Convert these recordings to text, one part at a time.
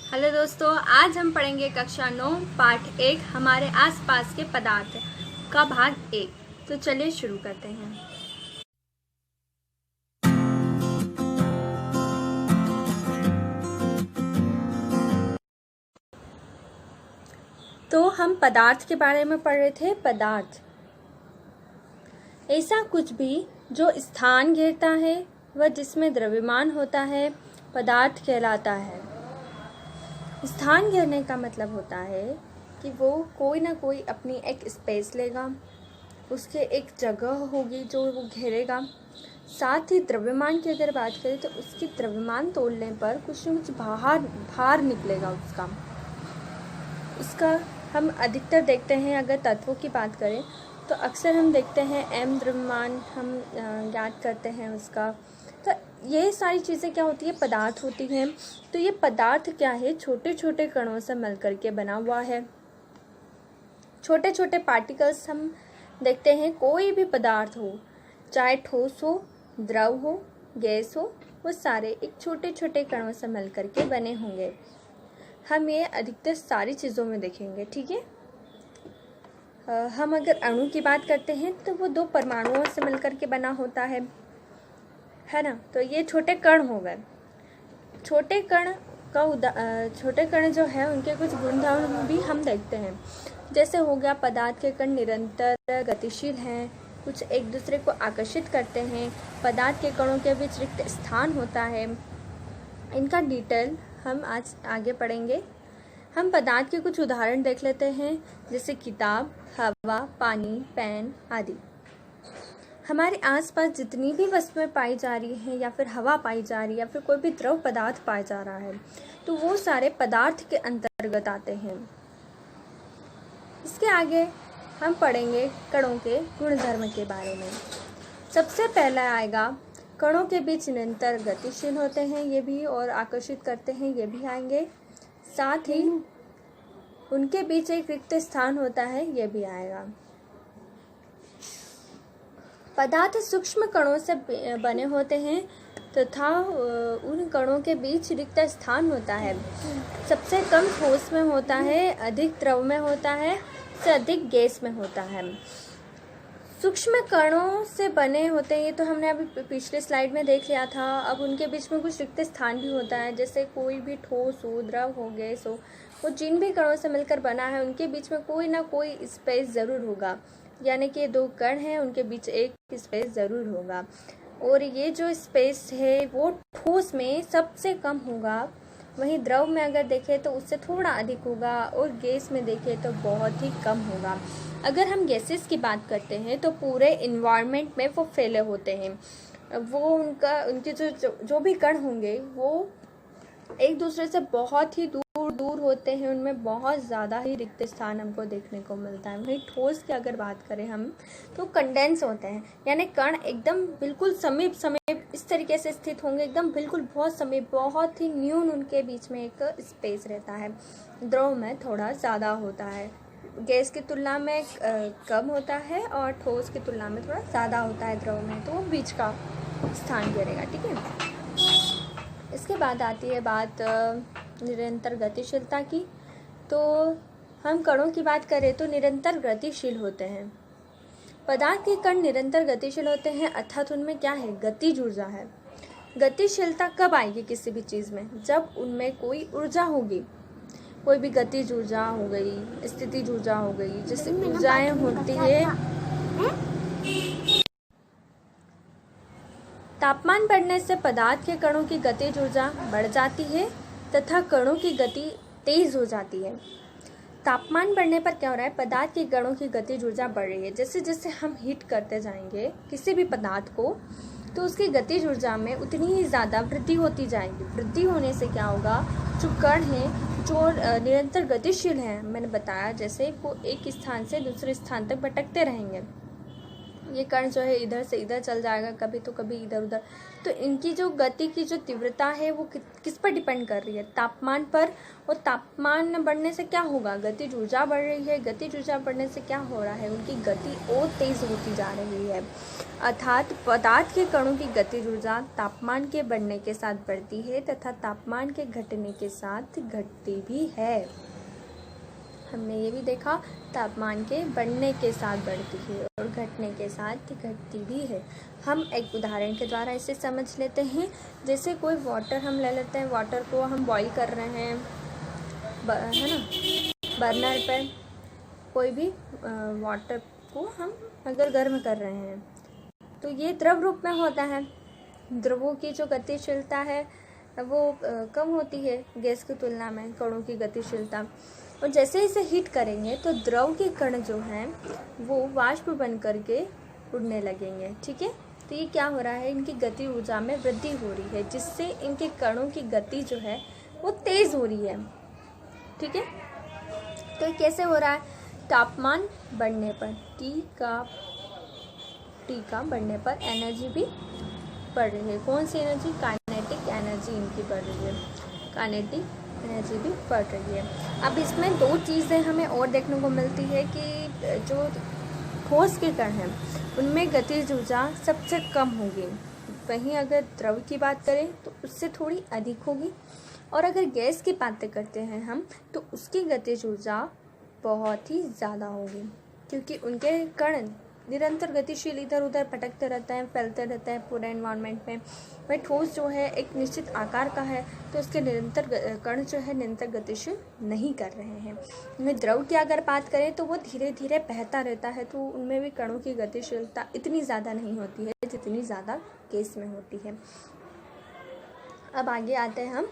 Hello दोस्तों, आज हम पढ़ेंगे कक्षा 9 पाठ 1 हमारे आसपास के पदार्थ का भाग 1। तो चलिए शुरू करते हैं। तो हम पदार्थ के बारे में पढ़ रहे थे। पदार्थ ऐसा कुछ भी जो स्थान घेरता है व जिसमें द्रव्यमान होता है पदार्थ कहलाता है। स्थान घेरने का मतलब होता है कि वो कोई ना कोई अपनी एक स्पेस लेगा, उसके एक जगह होगी जो वो घेरेगा। साथ ही द्रव्यमान की अगर बात करें तो उसकी द्रव्यमान तोलने पर कुछ न कुछ भार निकलेगा उसका हम अधिकतर देखते हैं। अगर तत्वों की बात करें तो अक्सर हम देखते हैं m द्रव्यमान हम ज्ञात करते हैं उसका। तो ये सारी चीज़ें क्या होती है, पदार्थ होती हैं। तो ये पदार्थ क्या है, छोटे छोटे कणों से मिल करके बना हुआ है। छोटे छोटे पार्टिकल्स हम देखते हैं। कोई भी पदार्थ हो, चाहे ठोस हो, द्रव हो, गैस हो, वो सारे एक छोटे छोटे कणों से मिल करके बने होंगे। हम ये अधिकतर सारी चीज़ों में देखेंगे, ठीक है। हम अगर अणु की बात करते हैं तो वो 2 परमाणुओं से मिलकर के बना होता है ना। तो ये छोटे कण हो गए। छोटे कण जो है उनके कुछ गुणधर्म भी हम देखते हैं। जैसे हो गया, पदार्थ के कण निरंतर गतिशील हैं, कुछ एक दूसरे को आकर्षित करते हैं। पदार्थ के कणों के बीच रिक्त स्थान होता है। इनका डिटेल हम आज आगे पढ़ेंगे। हम पदार्थ के कुछ उदाहरण देख लेते हैं, जैसे किताब, हवा, पानी, पेन आदि। हमारे आसपास जितनी भी वस्तुएं पाई जा रही हैं या फिर हवा पाई जा रही है या फिर कोई भी द्रव पदार्थ पाया जा रहा है तो वो सारे पदार्थ के अंतर्गत आते हैं। इसके आगे हम पढ़ेंगे कणों के गुणधर्म के बारे में। सबसे पहला आएगा, कणों के बीच निरंतर गतिशील होते हैं ये भी, और आकर्षित करते हैं ये भी आएंगे। साथ ही उनके बीच एक रिक्त स्थान होता है ये भी आएगा। पदार्थ सूक्ष्म कणों से बने होते हैं तथा उन कणों के बीच रिक्त स्थान होता है। सबसे कम ठोस में होता है, अधिक द्रव में होता है, से अधिक गैस में होता है। सूक्ष्म कणों से बने होते हैं, ये तो हमने अभी पिछले स्लाइड में देख लिया था। अब उनके बीच में कुछ रिक्त स्थान भी होता है, जैसे कोई भी ठोस हो, द्रव हो, गैस हो, वो जिन भी कणों से मिलकर बना है उनके बीच में कोई ना कोई स्पेस ज़रूर होगा। यानी कि 2 कण हैं, उनके बीच एक स्पेस ज़रूर होगा। और ये जो स्पेस है वो ठोस में सबसे कम होगा, वहीं द्रव में अगर देखें तो उससे थोड़ा अधिक होगा, और गैस में देखें तो बहुत ही कम होगा। अगर हम गैसेस की बात करते हैं तो पूरे इन्वायरमेंट में वो फैले होते हैं। वो उनके जो भी कण होंगे वो एक दूसरे से बहुत ही दूर होते हैं, उनमें बहुत ज़्यादा ही रिक्त स्थान हमको देखने को मिलता है। वहीं ठोस की अगर बात करें हम तो कंडेंस होते हैं, यानी कण एकदम बिल्कुल समीप इस तरीके से स्थित होंगे, एकदम बिल्कुल बहुत समीप, बहुत ही न्यून उनके बीच में एक स्पेस रहता है। द्रव में थोड़ा ज़्यादा होता है, गैस की तुलना में कम होता है, और ठोस की तुलना में थोड़ा ज़्यादा होता है द्रव में, तो वो बीच का स्थान घेरेगा, ठीक है। इसके बाद आती है बात निरंतर गतिशीलता की। तो हम कणों की बात करें तो निरंतर गतिशील होते हैं। पदार्थ के कण निरंतर गतिशील होते हैं, अर्थात उनमें क्या है, गतिज ऊर्जा है। गतिशीलता कब आएगी किसी भी चीज़ में, जब उनमें कोई ऊर्जा होगी। कोई भी गतिज ऊर्जा हो गई, स्थितिज ऊर्जा हो गई, जैसे ऊर्जाएं होती है। तापमान बढ़ने से पदार्थ के कणों की गतिज ऊर्जा बढ़ जाती है तथा कणों की गति तेज हो जाती है। तापमान बढ़ने पर क्या हो रहा है, पदार्थ के कणों की गतिज ऊर्जा बढ़ रही है। जैसे जैसे हम हीट करते जाएंगे किसी भी पदार्थ को तो उसकी गतिज ऊर्जा में उतनी ही ज़्यादा वृद्धि होती जाएगी। वृद्धि होने से क्या होगा, जो कण हैं जो निरंतर गतिशील हैं, मैंने बताया जैसे वो एक स्थान से दूसरे स्थान तक भटकते रहेंगे, ये कण जो है इधर से इधर चल जाएगा, कभी तो कभी इधर उधर। तो इनकी जो गति की जो तीव्रता है वो किस पर डिपेंड कर रही है? तापमान पर। और तापमान बढ़ने से क्या होगा? गतिज ऊर्जा बढ़ रही है। गतिज ऊर्जा बढ़ने से क्या हो रहा है? उनकी गति और तेज होती जा रही है। अर्थात पदार्थ के कणों की गतिज ऊर्जा तापमान के बढ़ने के साथ बढ़ती है तथा तापमान के घटने के साथ घटती भी है। हमने ये भी देखा, तापमान के बढ़ने के साथ बढ़ती है और घटने के साथ घटती भी है। हम एक उदाहरण के द्वारा इसे समझ लेते हैं। जैसे कोई वाटर हम ले लेते हैं, वाटर को हम बॉईल कर रहे हैं, है ना, बर्नर पर। कोई भी वाटर को हम अगर गर्म कर रहे हैं तो ये द्रव रूप में होता है। द्रवों की जो गतिशीलता है वो कम होती है गैस की तुलना में, कणों की गतिशीलता। और जैसे इसे हीट करेंगे तो द्रव के कण जो हैं वो वाष्प बन करके उड़ने लगेंगे। ठीक है, तो ये क्या हो रहा है? इनकी गति ऊर्जा में वृद्धि हो रही है, जिससे इनके कणों की गति जो है वो तेज हो रही है। ठीक है, तो ये कैसे हो रहा है? तापमान बढ़ने पर, टी का बढ़ने पर एनर्जी भी बढ़ रही है। कौन सी एनर्जी? काइनेटिक एनर्जी इनकी बढ़ रही है। काइनेटिक एनर्जी भी बढ़ रही है। अब इसमें दो चीज़ें हमें और देखने को मिलती है कि जो ठोस के कण हैं उनमें गतिज ऊर्जा सबसे कम होगी। वहीं अगर द्रव की बात करें तो उससे थोड़ी अधिक होगी। और अगर गैस की बातें करते हैं हम तो उसकी गतिज ऊर्जा बहुत ही ज़्यादा होगी, क्योंकि उनके कण निरंतर गतिशील इधर उधर भटकते रहते हैं, फैलते रहते हैं पूरे एनवायरनमेंट में। वह ठोस जो है एक निश्चित आकार का है, तो उसके निरंतर कण जो है निरंतर गतिशील नहीं कर रहे हैं। उनमें द्रव की अगर बात करें तो वो धीरे धीरे बहता रहता है, तो उनमें भी कणों की गतिशीलता इतनी ज़्यादा नहीं होती है जितनी ज़्यादा गैस में होती है। अब आगे आते हैं हम,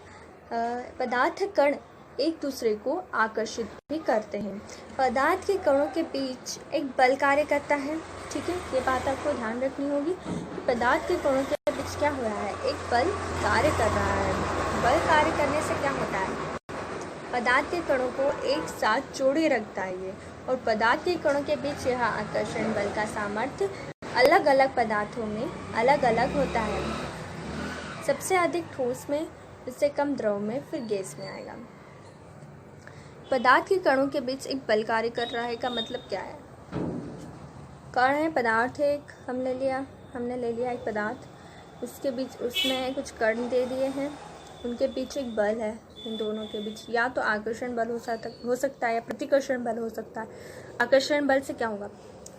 पदार्थ कण एक दूसरे को आकर्षित भी करते हैं। पदार्थ के कणों के बीच एक बल कार्य करता है। ठीक है, ये बात आपको ध्यान रखनी होगी कि पदार्थ के कणों के बीच क्या हो रहा है? एक बल कार्य कर रहा है। बल कार्य करने से क्या होता है? पदार्थ के कणों को एक साथ जोड़े रखता है ये। और पदार्थ के कणों के बीच यह आकर्षण बल का सामर्थ्य अलग अलग पदार्थों में अलग अलग होता है। सबसे अधिक ठोस में, इससे कम द्रव में, फिर गैस में आएगा। पदार्थ के कणों के बीच एक बल कार्य कर रहा है का मतलब क्या है? कण है, पदार्थ है एक, हमने ले लिया एक पदार्थ, उसके बीच उसमें कुछ कण दे दिए हैं, उनके बीच एक बल है। इन दोनों के बीच या तो आकर्षण बल हो सकता है या प्रतिकर्षण बल हो सकता है। आकर्षण बल से क्या होगा?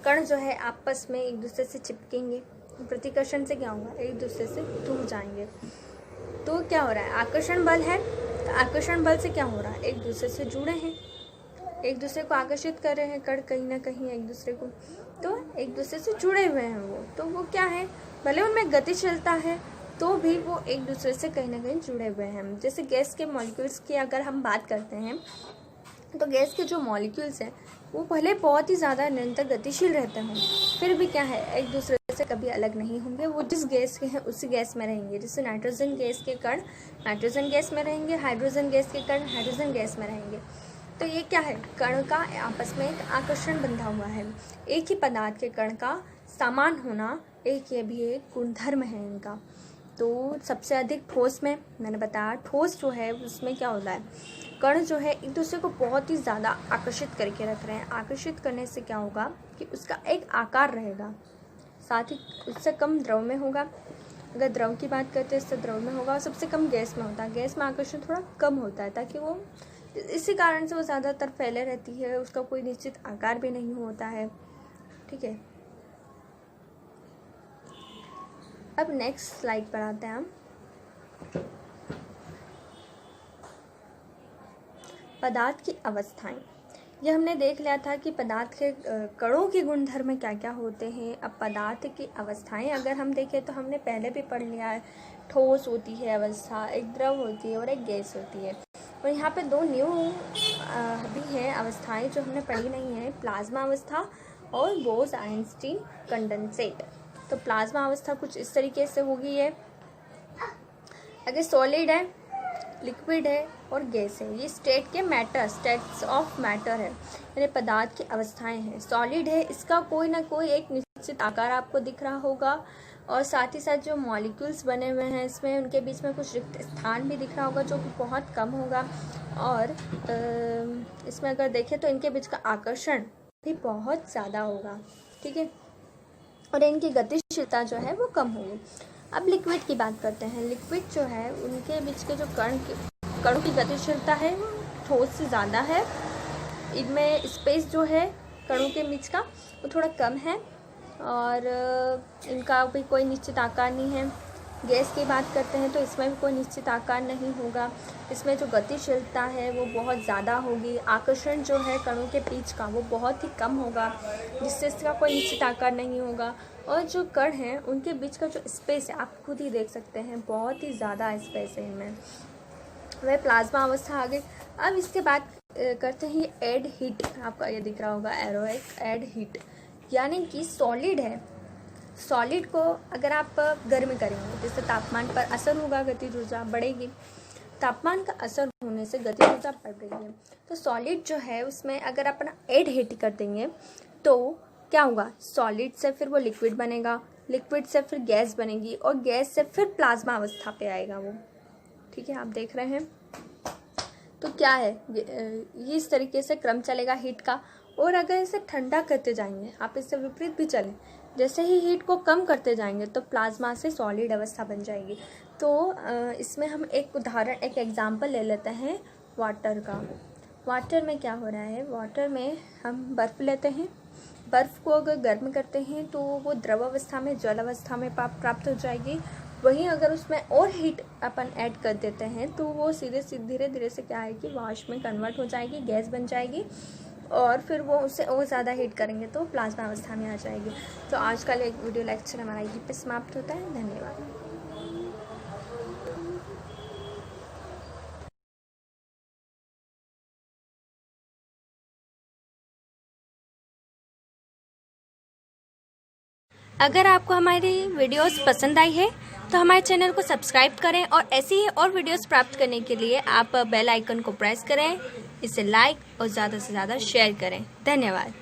कण जो है आपस में एक दूसरे से चिपकेंगे। प्रतिकर्षण से क्या होगा? एक दूसरे से दूर जाएंगे। तो क्या हो रहा है? आकर्षण बल है, तो आकर्षण बल से क्या हो रहा है? एक दूसरे से जुड़े हैं, एक दूसरे को आकर्षित कर रहे हैं कण कहीं ना कहीं एक दूसरे को, तो एक दूसरे से जुड़े हुए हैं वो। तो वो क्या है? भले उनमें गतिशीलता है तो भी वो एक दूसरे से कहीं ना कहीं जुड़े हुए हैं। जैसे गैस के मॉलिक्यूल्स की अगर हम बात करते हैं तो गैस के जो मॉलिक्यूल्स हैं वो भले बहुत ही ज़्यादा निरंतर गतिशील रहते हैं, फिर भी क्या है? एक दूसरे से कभी अलग नहीं होंगे। वो जिस गैस के हैं उसी गैस में रहेंगे। जैसे नाइट्रोजन गैस के कण नाइट्रोजन गैस में रहेंगे, हाइड्रोजन गैस के कण हाइड्रोजन गैस में रहेंगे। तो ये क्या है? कण का आपस में एक आकर्षण बंधा हुआ है। एक ही पदार्थ के कण का समान होना एक ये भी एक गुणधर्म है इनका। तो सबसे अधिक ठोस में, मैंने बताया ठोस जो है उसमें क्या होता है? कण जो है एक दूसरे को बहुत ही ज़्यादा आकर्षित करके रख रहे हैं। आकर्षित करने से क्या होगा कि उसका एक आकार रहेगा, साथ ही उससे कम द्रव में होगा। अगर द्रव की बात करते हैं इससे द्रव में होगा, और सबसे कम गैस में होता है। गैस में आकर्षण थोड़ा कम होता है, ताकि वो इसी कारण से वो ज़्यादातर फैले रहती है, उसका कोई निश्चित आकार भी नहीं होता है। ठीक है, अब नेक्स्ट स्लाइड पर आते हैं हम। पदार्थ की अवस्थाएं, ये हमने देख लिया था कि पदार्थ के कणों के गुणधर्म क्या क्या होते हैं। अब पदार्थ की अवस्थाएं अगर हम देखें तो हमने पहले भी पढ़ लिया है। ठोस होती है अवस्था, एक द्रव होती है और एक गैस होती है। और यहाँ पे दो न्यू भी हैं अवस्थाएं जो हमने पढ़ी नहीं है, प्लाज्मा अवस्था और बोस-आइंस्टीन कंडेंसेट। तो प्लाज्मा अवस्था कुछ इस तरीके से होगी। ये अगर सॉलिड है, लिक्विड है और गैस है, ये स्टेट्स ऑफ मैटर है, यानी पदार्थ की अवस्थाएं हैं। सॉलिड है, इसका कोई ना कोई एक निश्चित आकार आपको दिख रहा होगा और साथ ही साथ जो मॉलिक्यूल्स बने हुए हैं इसमें उनके बीच में कुछ रिक्त स्थान भी दिख रहा होगा जो कि बहुत कम होगा। और इसमें अगर देखें तो इनके बीच का आकर्षण भी बहुत ज़्यादा होगा, ठीक है, और इनकी गतिशीलता जो है वो कम होगी। अब लिक्विड की बात करते हैं। लिक्विड जो है उनके बीच के जो कणों की गतिशीलता है वो ठोस से ज़्यादा है। इनमें स्पेस जो है कणों के बीच का वो थोड़ा कम है और इनका भी कोई निश्चित आकार नहीं है। गैस की बात करते हैं तो इसमें भी कोई निश्चित आकार नहीं होगा। इसमें जो गतिशीलता है वो बहुत ज़्यादा होगी। आकर्षण जो है कणों के बीच का वो बहुत ही कम होगा, जिससे इसका कोई निश्चित आकार नहीं होगा। और जो कण हैं उनके बीच का जो स्पेस है आप खुद ही देख सकते हैं, बहुत ही ज़्यादा स्पेस है इनमें। वह प्लाज्मा अवस्था आ गई। अब इसके बाद करते हैं एड हीट। आपका ये दिख रहा होगा एरो, एक एड हीट, यानी कि सॉलिड है। सॉलिड को अगर आप गर्म करेंगे जिससे तापमान पर असर होगा, गतिज ऊर्जा बढ़ेगी। तापमान का असर होने से गतिज ऊर्जा बढ़ रही है। तो सॉलिड जो है उसमें अगर अपना एड हीट कर देंगे तो क्या होगा, सॉलिड से फिर वो लिक्विड बनेगा, लिक्विड से फिर गैस बनेगी और गैस से फिर प्लाज्मा अवस्था पे आएगा वो, ठीक है, आप देख रहे हैं। तो क्या है ये इस तरीके से क्रम चलेगा हीट का। और अगर इसे ठंडा करते जाएंगे आप, इससे विपरीत भी चलें, जैसे ही हीट को कम करते जाएंगे तो प्लाज्मा से सॉलिड अवस्था बन जाएगी। तो इसमें हम एक उदाहरण, एक एग्जांपल ले लेते हैं वाटर का। वाटर में क्या हो रहा है, वाटर में हम बर्फ़ लेते हैं। बर्फ़ को अगर गर्म करते हैं तो वो द्रव अवस्था में, जल अवस्था में प्राप्त हो जाएगी। वहीं अगर उसमें और हीट अपन ऐड कर देते हैं तो वो धीरे धीरे से क्या है कि वाष्प में कन्वर्ट हो जाएगी, गैस बन जाएगी और फिर वो उससे और ज़्यादा हीट करेंगे तो प्लाज्मा अवस्था में आ जाएगी। तो आज का वीडियो लेक्चर हमारा यहीं पे समाप्त होता है। धन्यवाद। अगर आपको हमारी वीडियोस पसंद आई है तो हमारे चैनल को सब्सक्राइब करें और ऐसी ही और वीडियोस प्राप्त करने के लिए आप बेल आइकन को प्रेस करें, इसे लाइक और ज़्यादा से ज़्यादा शेयर करें। धन्यवाद।